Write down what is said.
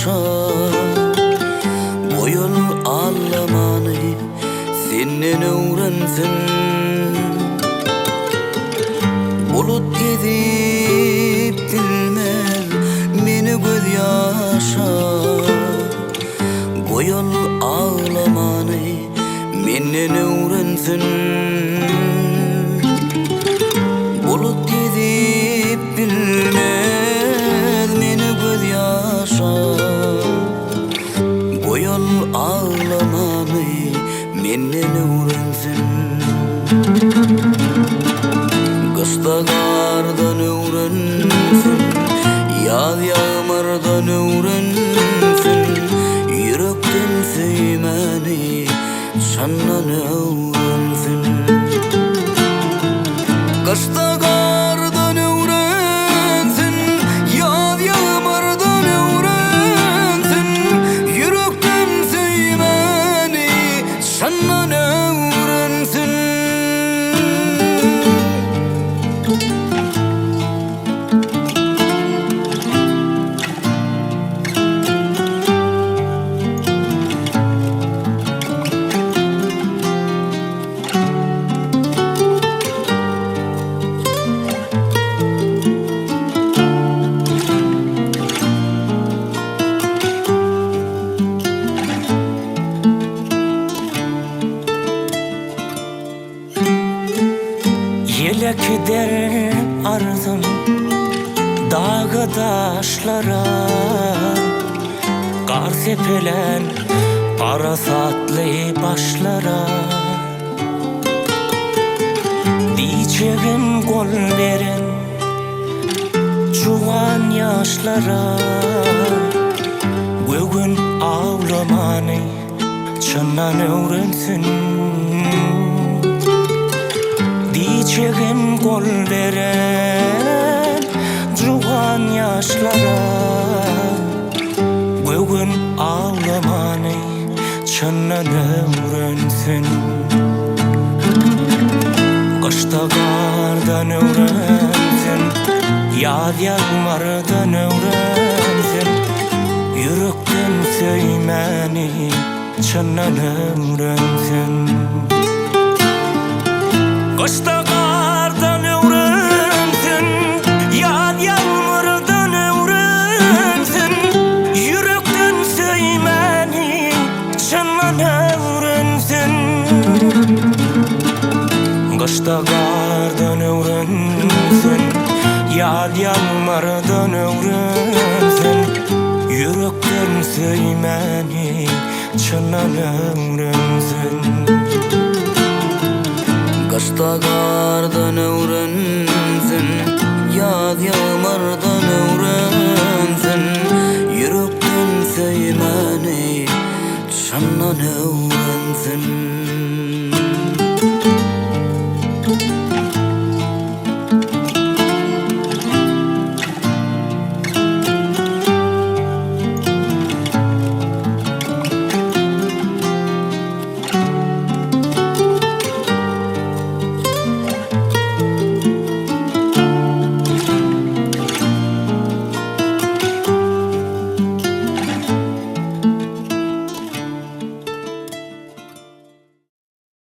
yaşar. Bu yol ağlamanı senden öğrensin. Bulut gidip bilmez meni göz yaşar. Bu yol ağlamanı menden öğrensin. Bulut gidip bilmez meni göz yaşar. Bu yol ağlamanı menden öğrensin. Kışta kardan öğrensin, yaz yağmurdan öğrensin. Yürekten sevmeni senden öğrensin. Kışta kardan öğrensin, yaz yağmurdan öğrensin. Yürekten sevmeni senden öğrensin. Yelek eder arzum dağı taşlara, kar sepelen parasatlı başlara. Diyeceğim kol verin çuvan yaşlara. Bugün ağlamanı çından öğrensin. Diyeceğim kol veren cuvan yaşlara. Bugün ağlamanı çından öğrensin. Kışta kardan öğrensin, yaz yağmurdan öğrensin. Yürekten sevmeni çından öğrensin. Kışta kardan öğrensin, yaz yağmurdan öğrensin. Yürekten sevmeni çından öğrensin. Kışta kardan öğrensin, yaz yağmurdan öğrensin. Yürekten sevmeni çından öğrensin. Kışta kardan öğrensin, yaz yağmurdan öğrensin. Yürekten sevmeni senden öğrensin.